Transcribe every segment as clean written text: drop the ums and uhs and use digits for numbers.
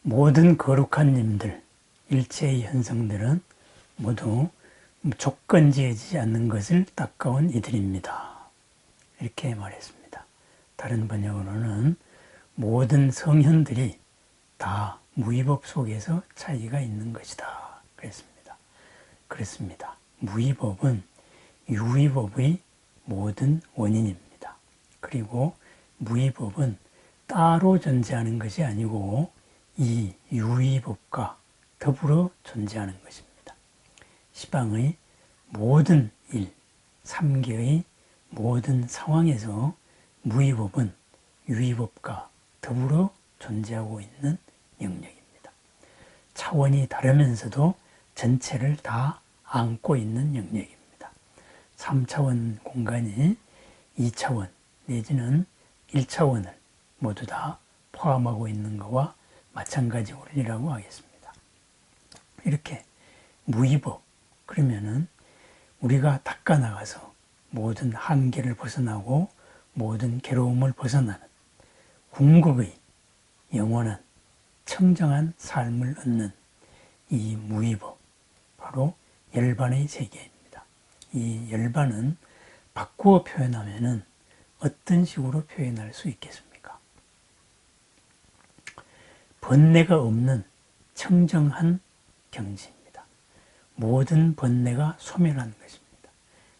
모든 거룩한 님들, 일체의 현상들은 모두 조건지어지지 않는 것을 닦아온 이들입니다. 이렇게 말했습니다. 다른 번역으로는 모든 성현들이 다 무위법 속에서 차이가 있는 것이다. 그랬습니다. 무위법은 유위법의 모든 원인입니다. 그리고 무위법은 따로 존재하는 것이 아니고 이 유위법과 더불어 존재하는 것입니다. 시방의 모든 일, 삼계의 모든 상황에서 무위법은 유위법과 더불어 존재하고 있는 영역입니다. 차원이 다르면서도 전체를 다 안고 있는 영역입니다. 3차원 공간이 2차원 내지는 1차원을 모두 다 포함하고 있는 것과 마찬가지 원리라고 하겠습니다. 이렇게 무위법, 그러면은 우리가 닦아 나가서 모든 한계를 벗어나고 모든 괴로움을 벗어나는 궁극의 영원한 청정한 삶을 얻는 이 무위법, 바로 열반의 세계입니다. 이 열반은 바꾸어 표현하면은 어떤 식으로 표현할 수 있겠습니까? 번뇌가 없는 청정한 경지입니다. 모든 번뇌가 소멸한 것입니다.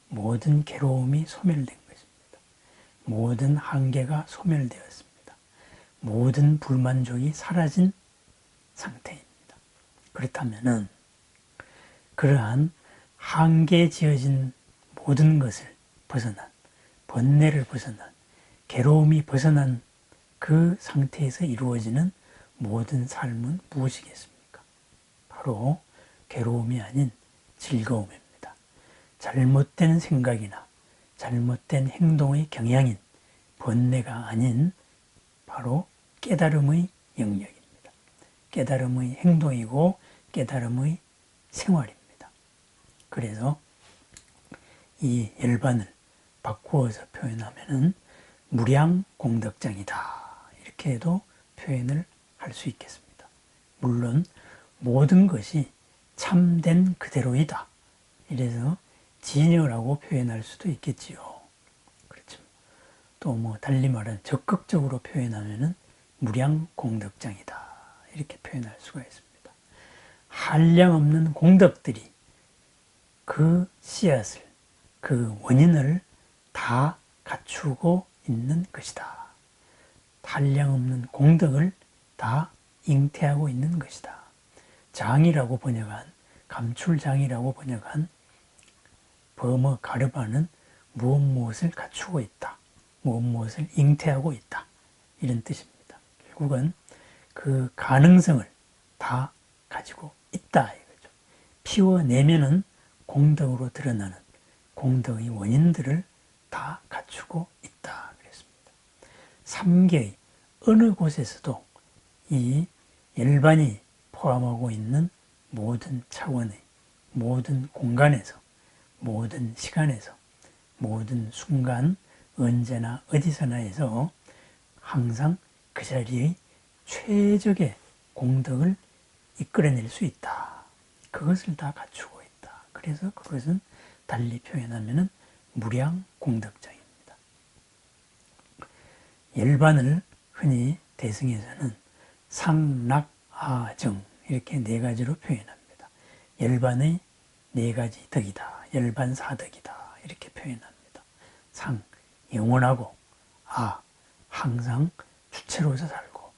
모든 괴로움이 소멸된 것입니다. 모든 한계가 소멸되었습니다. 모든 불만족이 사라진 상태입니다. 그렇다면은 그러한 한계에 지어진 모든 것을 벗어난, 번뇌를 벗어난, 괴로움이 벗어난 그 상태에서 이루어지는 모든 삶은 무엇이겠습니까? 바로 괴로움이 아닌 즐거움입니다. 잘못된 생각이나 잘못된 행동의 경향인 번뇌가 아닌 바로 깨달음의 영역입니다. 깨달음의 행동이고 깨달음의 생활입니다. 그래서 이 열반을 바꾸어서 표현하면은 무량공덕장이다. 이렇게 해도 표현을 할 수 있겠습니다. 물론 모든 것이 참된 그대로이다. 이래서 진여라고 표현할 수도 있겠지요. 그렇죠. 또 뭐 달리 말하면 적극적으로 표현하면은 무량공덕장이다. 이렇게 표현할 수가 있습니다. 한량없는 공덕들이 그 씨앗을, 그 원인을 다 갖추고 있는 것이다. 한량없는 공덕을 다 잉태하고 있는 것이다. 장이라고 번역한, 감출장이라고 번역한 범어 가르바는 무엇을 갖추고 있다. 무엇을 잉태하고 있다. 이런 뜻입니다. 결국은 그 가능성을 다 가지고 있다. 이거죠. 피워내면은 공덕으로 드러나는 공덕의 원인들을 다 갖추고 있다. 그랬습니다. 삼계의 어느 곳에서도 이 열반이 포함하고 있는 모든 차원의 모든 공간에서 모든 시간에서 모든 순간 언제나 어디서나에서 항상 그 자리의 최적의 공덕을 이끌어낼 수 있다. 그것을 다 갖추고 있다. 그래서 그것은 달리 표현하면 무량공덕장입니다. 열반을 흔히 대승에서는 상락하정 이렇게 네 가지로 표현합니다. 열반의 네 가지 덕이다. 열반사덕이다. 이렇게 표현합니다. 상, 영원하고, 아, 항상 주체로서 살고,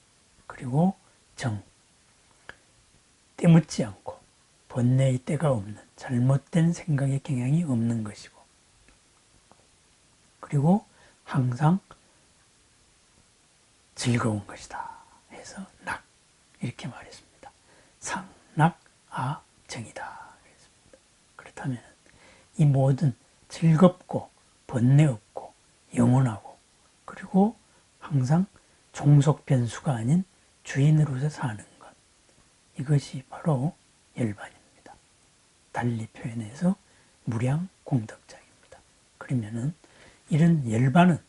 그리고 정, 때묻지 않고 번뇌의 때가 없는 잘못된 생각의 경향이 없는 것이고, 그리고 항상 즐거운 것이다 해서 낙 이렇게 말했습니다. 상, 낙, 아, 정이다. 그렇다면 이 모든 즐겁고 번뇌 없고 영원하고 그리고 항상 종속 변수가 아닌 주인으로서 사는 것, 이것이 바로 열반입니다. 달리 표현해서 무량공덕장입니다. 그러면은 이런 열반은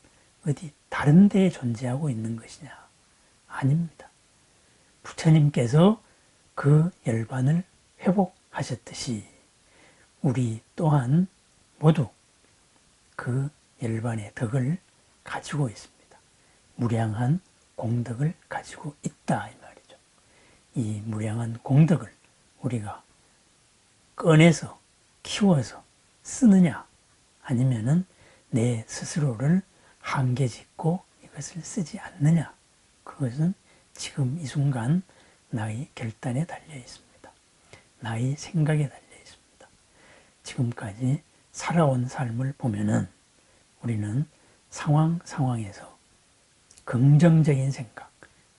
어디 다른 데에 존재하고 있는 것이냐? 아닙니다. 부처님께서 그 열반을 회복하셨듯이 우리 또한 모두 그 열반의 덕을 가지고 있습니다. 무량한 공덕을 가지고 있다 이 말이죠. 이 무량한 공덕을 우리가 꺼내서 키워서 쓰느냐 아니면은 내 스스로를 한계 짓고 이것을 쓰지 않느냐, 그것은 지금 이 순간 나의 결단에 달려 있습니다. 나의 생각에 달려 있습니다. 지금까지 살아온 삶을 보면은 우리는 상황에서 긍정적인 생각,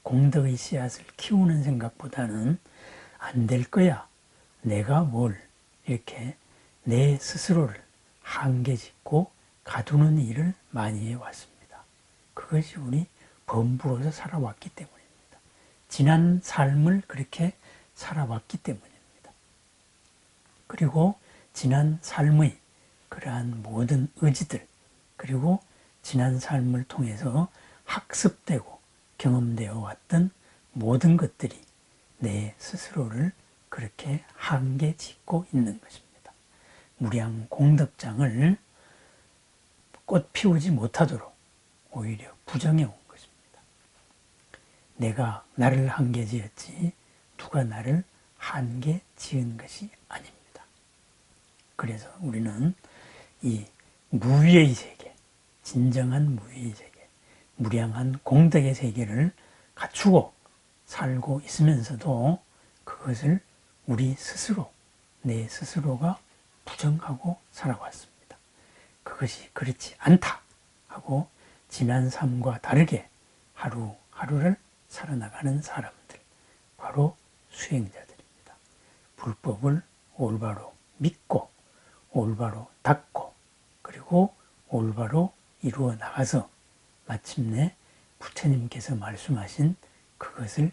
공덕의 씨앗을 키우는 생각보다는 안 될 거야, 내가 뭘, 이렇게 내 스스로를 한계 짓고 가두는 일을 많이 해왔습니다. 그것이 우리 범부로서 살아왔기 때문입니다. 지난 삶을 그렇게 살아왔기 때문입니다. 그리고 지난 삶의 그러한 모든 의지들, 그리고 지난 삶을 통해서 학습되고 경험되어 왔던 모든 것들이 내 스스로를 그렇게 한계 짓고 있는 것입니다. 무량 공덕장을 꽃 피우지 못하도록 오히려 부정해 온 것입니다. 내가 나를 한계 지었지 누가 나를 한계 지은 것이 아닙니다. 그래서 우리는 이 무위의 세계, 진정한 무위의 세계, 무량한 공덕의 세계를 갖추고 살고 있으면서도 그것을 우리 스스로, 내 스스로가 부정하고 살아왔습니다. 그것이 그렇지 않다 하고 지난 삶과 다르게 하루하루를 살아나가는 사람들, 바로 수행자들입니다. 불법을 올바로 믿고 올바로 닦고 그리고 올바로 이루어 나가서 마침내 부처님께서 말씀하신 그것을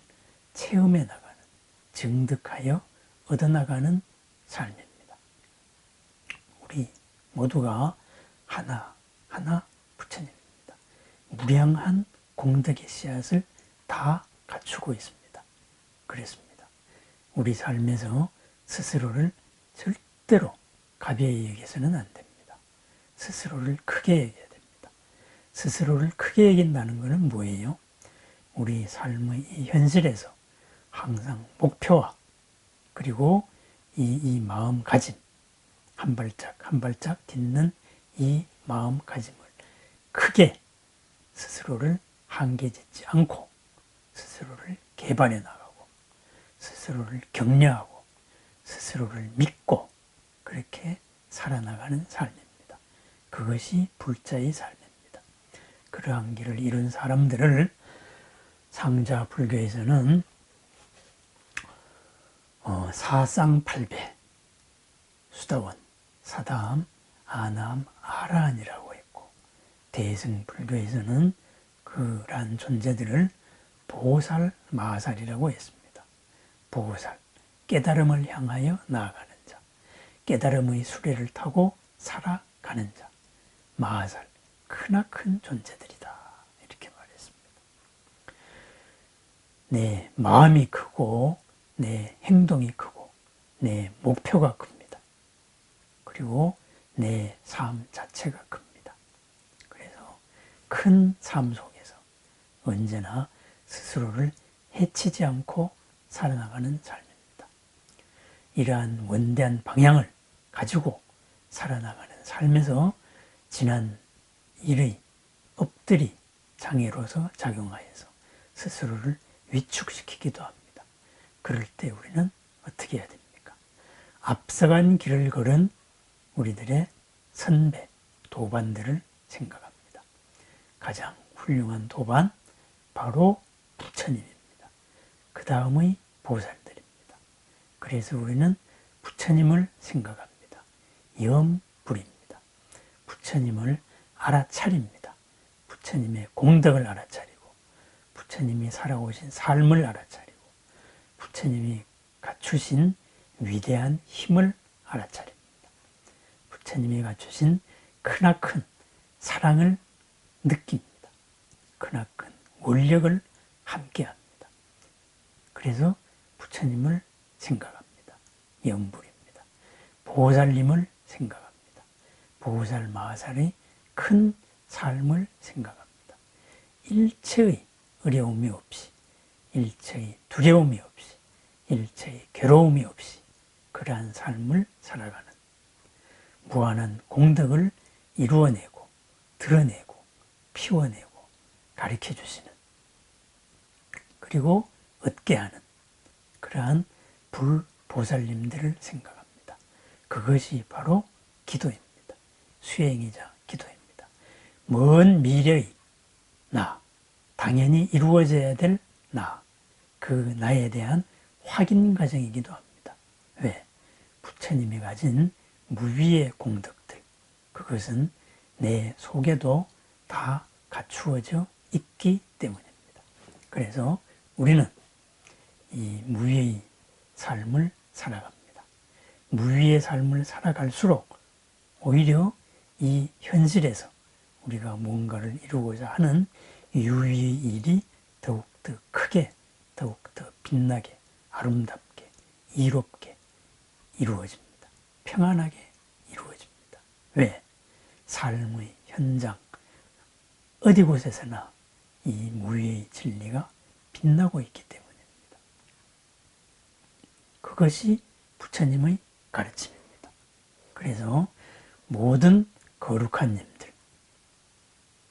체험해 나가는, 증득하여 얻어나가는 삶입니다. 우리 모두가 하나하나 부처님입니다. 무량한 공덕의 씨앗을 다 갖추고 있습니다. 그랬습니다. 우리 삶에서 스스로를 절대로 가벼이 여겨서는 안 됩니다. 스스로를 크게 여겨야 됩니다. 스스로를 크게 여긴다는 것은 뭐예요? 우리 삶의 이 현실에서 항상 목표와 그리고 이 마음가짐, 한 발짝 한 발짝 딛는 이 마음가짐을 크게 스스로를 한계 짓지 않고 스스로를 개발해 나가고 스스로를 격려하고 스스로를 믿고 그렇게 살아나가는 삶입니다. 그것이 불자의 삶입니다. 그러한 길을 이룬 사람들을 상자 불교에서는 사쌍팔배, 수다원, 사다함, 아남, 아라한이라고 했고, 대승 불교에서는 그러한 존재들을 보살, 마살이라고 했습니다. 보살, 깨달음을 향하여 나아가는 자, 깨달음의 수레를 타고 살아가는 자, 마살, 크나큰 존재들이다, 이렇게 말했습니다. 내 마음이 크고 내 행동이 크고 내 목표가 큽니다. 그리고 내 삶 자체가 큽니다. 그래서 큰 삶 속에서 언제나 스스로를 해치지 않고 살아나가는 삶입니다. 이러한 원대한 방향을 가지고 살아나가는 삶에서 지난 일의 업들이 장애로서 작용하여서 스스로를 위축시키기도 합니다. 그럴 때 우리는 어떻게 해야 됩니까? 앞서간 길을 걸은 우리들의 선배, 도반들을 생각합니다. 가장 훌륭한 도반, 바로 부처님입니다. 그 다음의 보살들입니다. 그래서 우리는 부처님을 생각합니다. 염불입니다. 부처님을 알아차립니다. 부처님의 공덕을 알아차리고 부처님이 살아오신 삶을 알아차리고 부처님이 갖추신 위대한 힘을 알아차립니다. 부처님이 갖추신 크나큰 사랑을 느낍니다. 크나큰 원력을 함께합니다. 그래서 부처님을 생각합니다. 염불입니다. 보살님을 생각합니다. 보살 마살의 큰 삶을 생각합니다. 일체의 어려움이 없이, 일체의 두려움이 없이, 일체의 괴로움이 없이 그러한 삶을 살아가는 무한한 공덕을 이루어내고 드러내고 피워내고 가르쳐 주시는, 그리고 얻게 하는 그러한 불보살님들을 생각합니다. 그것이 바로 기도입니다. 수행이자 기도입니다. 먼 미래의 나, 당연히 이루어져야 될 나, 그 나에 대한 확인 과정이기도 합니다. 왜? 부처님이 가진 무위의 공덕들, 그것은 내 속에도 다 갖추어져 있기 때문입니다. 그래서 우리는 이 무위의 삶을 살아갑니다. 무위의 삶을 살아갈수록 오히려 이 현실에서 우리가 뭔가를 이루고자 하는 유위의 일이 더욱더 크게, 더욱더 빛나게, 아름답게, 이롭게 이루어집니다. 평안하게 이루어집니다. 왜? 삶의 현장 어디 곳에서나 이 무위의 진리가 빛나고 있기 때문입니다. 그것이 부처님의 가르침입니다. 그래서 모든 거룩한 님들,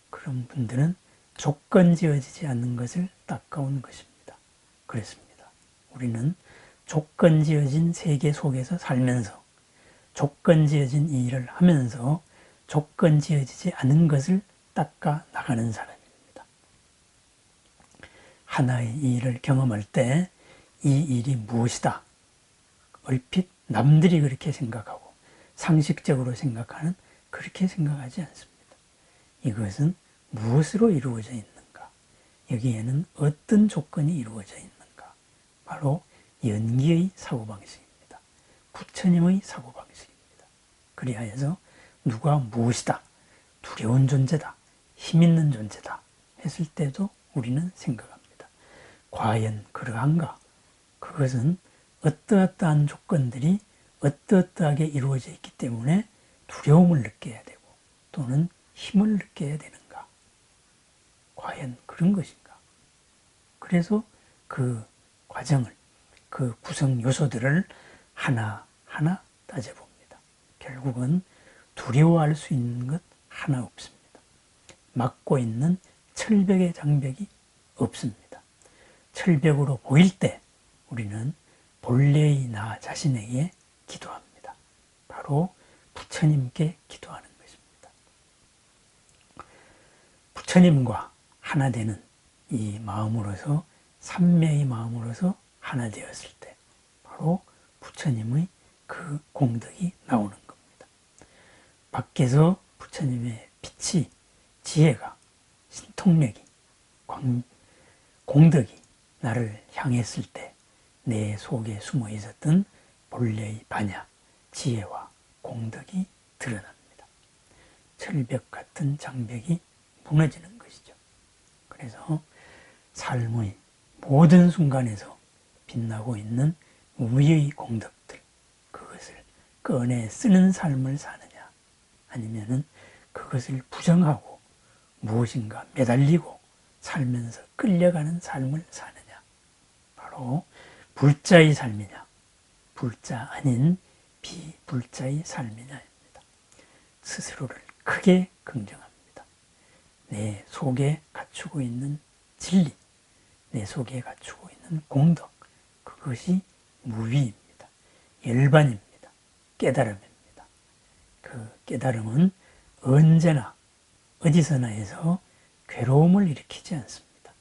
그런 분들은 조건 지어지지 않는 것을 닦아온 것입니다. 그렇습니다. 우리는 조건 지어진 세계 속에서 살면서 조건 지어진 일을 하면서 조건 지어지지 않은 것을 닦아 나가는 사람입니다. 하나의 일을 경험할 때 이 일이 무엇이다, 얼핏 남들이 그렇게 생각하고 상식적으로 생각하는 그렇게 생각하지 않습니다. 이것은 무엇으로 이루어져 있는가? 여기에는 어떤 조건이 이루어져 있는가? 바로 연기의 사고방식입니다. 부처님의 사고방식입니다. 그리하여서 누가 무엇이다, 두려운 존재다, 힘있는 존재다 했을 때도 우리는 생각합니다. 과연 그러한가? 그것은 어떠어떠한 조건들이 어떠어떠하게 이루어져 있기 때문에 두려움을 느껴야 되고 또는 힘을 느껴야 되는가? 과연 그런 것인가? 그래서 그 과정을, 그 구성 요소들을 하나하나 따져봅니다. 결국은 두려워할 수 있는 것 하나 없습니다. 막고 있는 철벽의 장벽이 없습니다. 철벽으로 보일 때 우리는 본래의 나 자신에게 기도합니다. 바로 부처님께 기도하는 것입니다. 부처님과 하나 되는 이 마음으로서, 삼매의 마음으로서 하나 되었을 때 바로 부처님의 그 공덕이 나오는 겁니다. 밖에서 부처님의 빛이, 지혜가, 신통력이, 공덕이 나를 향했을 때 내 속에 숨어 있었던 본래의 반야, 지혜와 공덕이 드러납니다. 철벽 같은 장벽이 무너지는 것이죠. 그래서 삶의 모든 순간에서 빛나고 있는 무의 공덕들, 그것을 꺼내 쓰는 삶을 사느냐, 아니면은 그것을 부정하고 무엇인가 매달리고 살면서 끌려가는 삶을 사느냐, 바로 불자의 삶이냐, 불자 아닌 비불자의 삶이냐입니다. 스스로를 크게 긍정합니다. 내 속에 갖추고 있는 진리, 내 속에 갖추고 있는 공덕, 그것이 무위입니다. 열반입니다. 깨달음입니다. 그 깨달음은 언제나 어디서나 해서 괴로움을 일으키지 않습니다.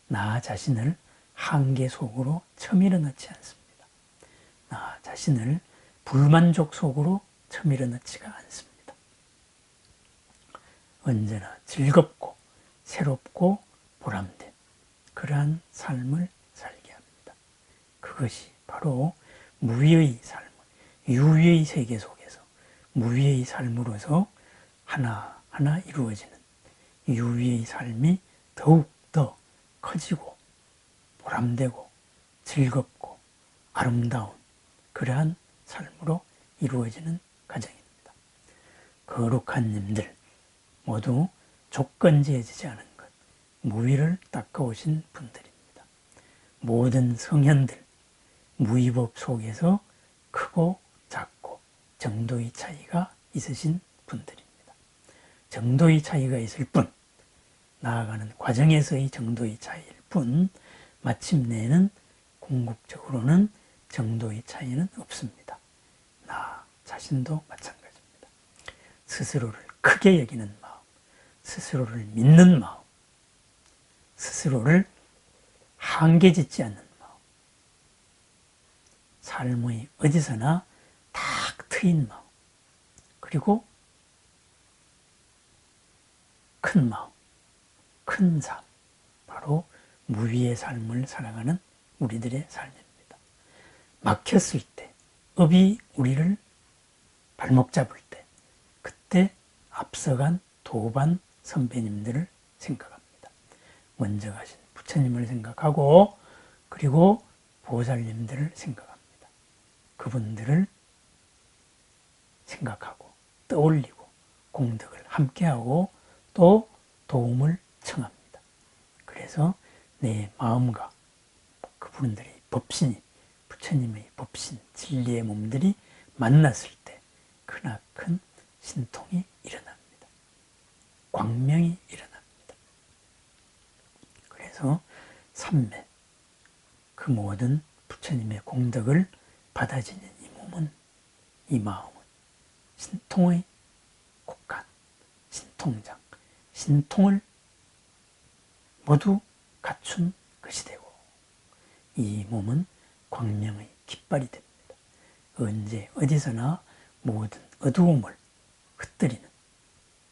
나 자신을 한계 속으로 처밀어 넣지 않습니다. 나 자신을 불만족 속으로 처밀어 넣지가 않습니다. 언제나 즐겁고 새롭고 보람된 그러한 삶을 살게 합니다. 그것이 바로 무위의 삶, 유위의 세계 속에서 무위의 삶으로서 하나하나 이루어지는 유위의 삶이 더욱 더 커지고 보람되고 즐겁고 아름다운 그러한 삶으로 이루어지는 가정입니다. 거룩한 님들 모두 조건 지어지지 않은 것, 무위를 닦아오신 분들입니다. 모든 성현들 무위법 속에서 크고 작고 정도의 차이가 있으신 분들입니다. 정도의 차이가 있을 뿐, 나아가는 과정에서의 정도의 차이일 뿐, 마침내는 궁극적으로는 정도의 차이는 없습니다. 나 자신도 마찬가지입니다. 스스로를 크게 여기는 마음, 스스로를 믿는 마음, 스스로를 한계 짓지 않는 마음, 삶의 어디서나 탁 트인 마음, 그리고 큰 마음, 큰 삶, 바로 무위의 삶을 살아가는 우리들의 삶입니다. 막혔을 때, 업이 우리를 발목 잡을 때, 그때 앞서간 도반 선배님들을 생각합니다. 먼저 가신 부처님을 생각하고, 그리고 보살님들을 생각합니다. 그분들을 생각하고 떠올리고 공덕을 함께하고 또 도움을 청합니다. 그래서 내 마음과 그분들의 법신이, 부처님의 법신, 진리의 몸들이 만났을 때 크나큰 신통이 일어납니다. 광명이 일어납니다. 그래서 삼매, 그 모든 부처님의 공덕을 받아지는 이 몸은, 이 마음은 신통의 곳간, 신통장, 신통을 모두 갖춘 것이 되고, 이 몸은 광명의 깃발이 됩니다. 언제 어디서나 모든 어두움을 흩뜨리는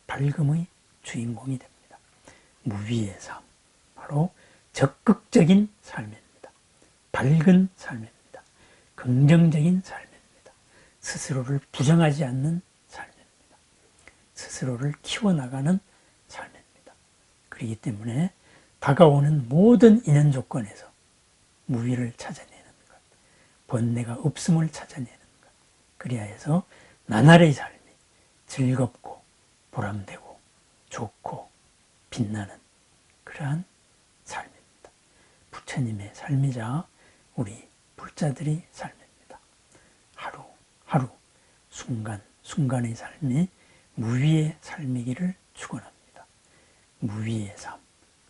밝음의 주인공이 됩니다. 무위의 삶, 바로 적극적인 삶입니다. 밝은 삶입니다. 긍정적인 삶입니다. 스스로를 부정하지 않는 삶입니다. 스스로를 키워나가는 삶입니다. 그렇기 때문에 다가오는 모든 인연 조건에서 무위를 찾아내는 것, 번뇌가 없음을 찾아내는 것, 그리하여서 나날의 삶이 즐겁고 보람되고 좋고 빛나는 그러한 삶입니다. 부처님의 삶이자 우리 불자들의 삶입니다. 하루하루 순간순간의 삶이 무위의 삶이기를 축원합니다. 무위의 삶,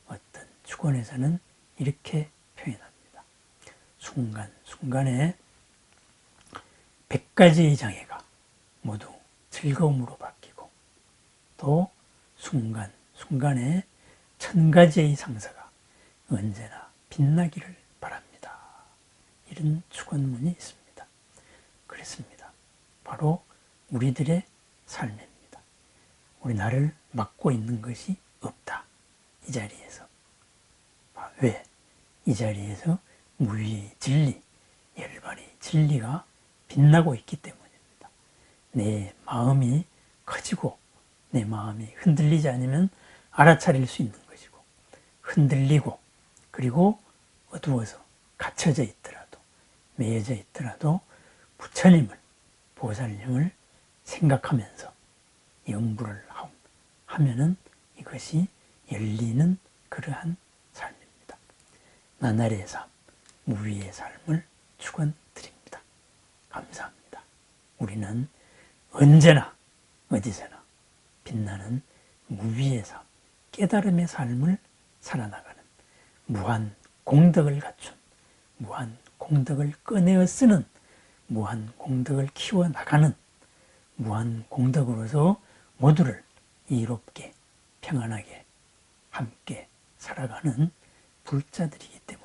어떤 축원에서는 이렇게 표현합니다. 순간순간에 100가지의 장애가 모두 즐거움으로 바뀌고, 또 순간순간에 1000가지의 상사가 언제나 빛나기를 바랍니다. 이런 축원문이 있습니다. 그렇습니다. 바로 우리들의 삶입니다. 우리 나를 막고 있는 것이 없다. 이 자리에서. 왜? 이 자리에서 무위의 진리, 열반의 진리가 빛나고 있기 때문입니다. 내 마음이 커지고 내 마음이 흔들리지 않으면 알아차릴 수 있는 것이고, 흔들리고 그리고 어두워서 갇혀져 있더라도, 매여져 있더라도 부처님을, 보살님을 생각하면서 염불을 하면은 이것이 열리는 그러한 삶입니다. 나날의 삶, 무위의 삶을 축원드립니다. 감사합니다. 우리는 언제나 어디서나 빛나는 무위의 삶, 깨달음의 삶을 살아나가는 무한 공덕을 갖춘, 무한 공덕을 꺼내어 쓰는, 무한 공덕을 키워나가는, 무한 공덕으로서 모두를 이롭게 평안하게 함께 살아가는 불자들이기 때문에